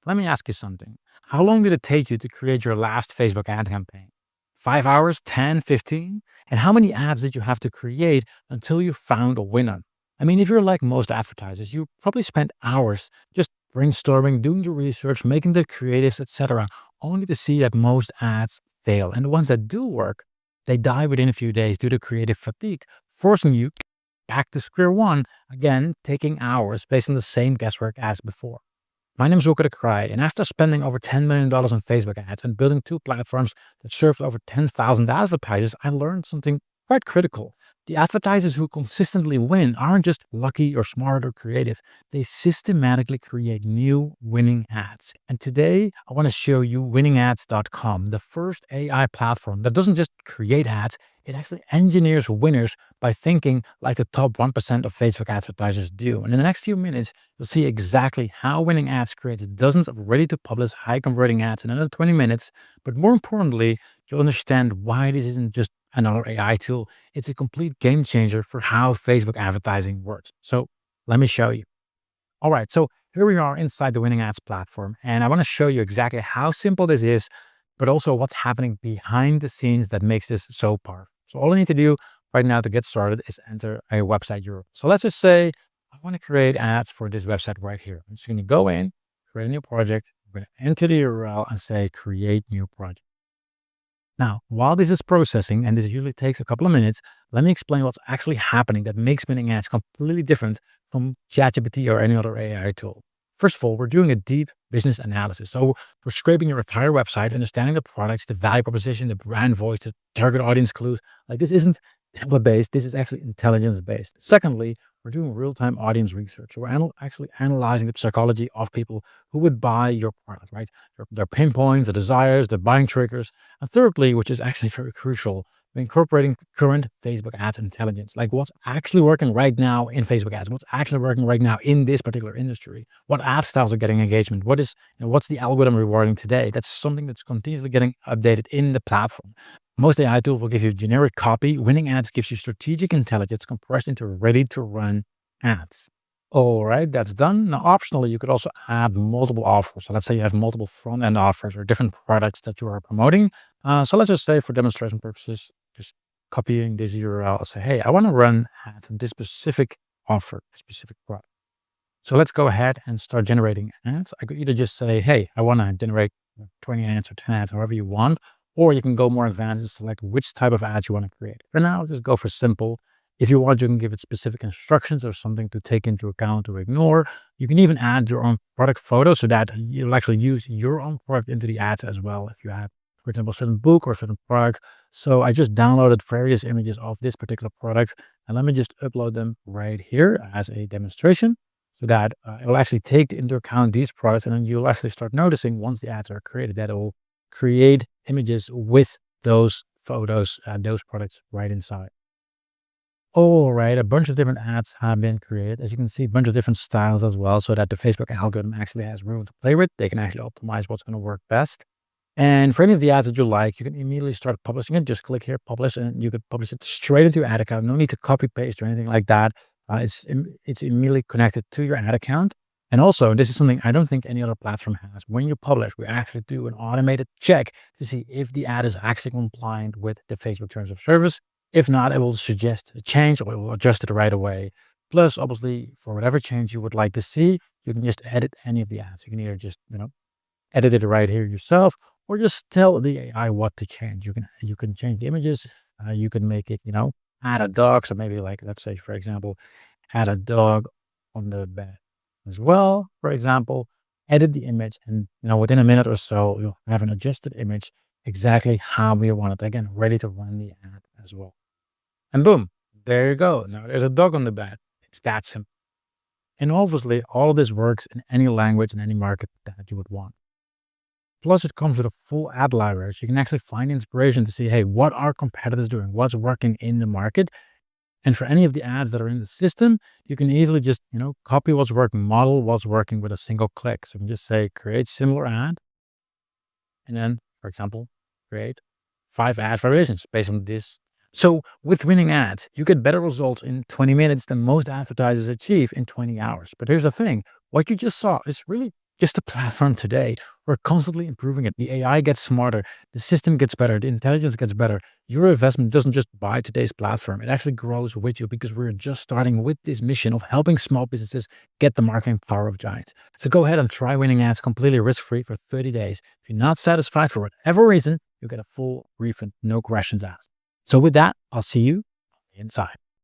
Let me ask you something. How long did it take you to create your last Facebook ad campaign? 5 hours, 10, 15? And how many ads did you have to create until you found a winner? I mean, if you're like most advertisers, you probably spent hours just brainstorming, doing your research, making the creatives, etc., only to see that most ads fail. And the ones that do work, they die within a few days due to creative fatigue, forcing you back to square one, again, taking hours based on the same guesswork as before. My name is Wilke de Kraai, and after spending over $10 million on Facebook ads and building two platforms that served over 10,000 advertisers, I learned something quite critical. The advertisers who consistently win aren't just lucky or smart or creative. They systematically create new winning ads. And today, I want to show you winningads.com, the first AI platform that doesn't just create ads, it actually engineers winners by thinking like the top 1% of Facebook advertisers do. And in the next few minutes, you'll see exactly how Winning Ads creates dozens of ready-to-publish, high-converting ads in under 20 minutes. But more importantly, you'll understand why this isn't just another AI tool. It's a complete game changer for how Facebook advertising works. So let me show you. All right, so here we are inside the Winning Ads platform, and I want to show you exactly how simple this is, but also what's happening behind the scenes that makes this so powerful. So all I need to do right now to get started is enter a website URL. So let's just say I want to create ads for this website right here. I'm just going to go in, create a new project. I'm going to enter the URL and say create new project. Now, while this is processing, and this usually takes a couple of minutes, let me explain what's actually happening that makes Winning Ads completely different from ChatGPT or any other AI tool. First of all, we're doing a deep business analysis. So we're scraping your entire website, understanding the products, the value proposition, the brand voice, the target audience clues. Like this isn't template-based, this is actually intelligence-based. Secondly, we're doing real-time audience research. So we're actually analyzing the psychology of people who would buy your product, right? Their pain points, their desires, their buying triggers. And thirdly, which is actually very crucial, we're incorporating current Facebook ads intelligence, like what's actually working right now in Facebook ads, what's actually working right now in this particular industry, what ad styles are getting engagement, what's the algorithm rewarding today. That's something that's continuously getting updated in the platform. Most AI tools will give you generic copy. Winning Ads gives you strategic intelligence compressed into ready-to-run ads. All right, that's done. Now, optionally, you could also add multiple offers. So let's say you have multiple front-end offers or different products that you are promoting. So let's just say for demonstration purposes, just copying this URL and say, hey, I want to run ads on this specific offer, specific product. So let's go ahead and start generating ads. I could either just say, hey, I want to generate 20 ads or 10 ads, however you want. Or you can go more advanced and select which type of ads you want to create. For now, just go for simple. If you want, you can give it specific instructions or something to take into account or ignore. You can even add your own product photo so that you'll actually use your own product into the ads as well. If you have, for example, a certain book or a certain product. So I just downloaded various images of this particular product, and let me just upload them right here as a demonstration so that it will actually take into account these products, and then you'll actually start noticing once the ads are created that it will create images with those photos, those products right inside. All right, a bunch of different ads have been created. As you can see, a bunch of different styles as well, so that the Facebook algorithm actually has room to play with. They can actually optimize what's going to work best. And for any of the ads that you like, you can immediately start publishing it. Just click here, publish, and you could publish it straight into your ad account. No need to copy paste or anything like that. It's immediately connected to your ad account. And also, this is something I don't think any other platform has. When you publish, we actually do an automated check to see if the ad is actually compliant with the Facebook terms of service. If not, it will suggest a change or it will adjust it right away. Plus, obviously, for whatever change you would like to see, you can just edit any of the ads. You can either just, edit it right here yourself, or just tell the AI what to change. You can change the images. You can make it, add a dog. So maybe like, let's say, for example, add a dog on the bed as well, for example, edit the image, and within a minute or so, you'll have an adjusted image exactly how we want it. Again, ready to run the ad as well. And boom, there you go. Now there's a dog on the bed. It's that simple. And obviously, all of this works in any language and any market that you would want. Plus, it comes with a full ad library, so you can actually find inspiration to see, hey, what are competitors doing? What's working in the market? And for any of the ads that are in the system, you can easily just, copy what's working, model what's working with a single click. So you can just say, create similar ad. And then, for example, create 5 ad variations based on this. So with Winning Ads, you get better results in 20 minutes than most advertisers achieve in 20 hours. But here's the thing. What you just saw is really just the platform today. We're constantly improving it. The AI gets smarter, the system gets better, the intelligence gets better. Your investment doesn't just buy today's platform, it actually grows with you because we're just starting with this mission of helping small businesses get the marketing power of giants. So go ahead and try winning ads completely risk-free for 30 days. If you're not satisfied for whatever reason, you'll get a full refund, no questions asked. So with that, I'll see you on the inside.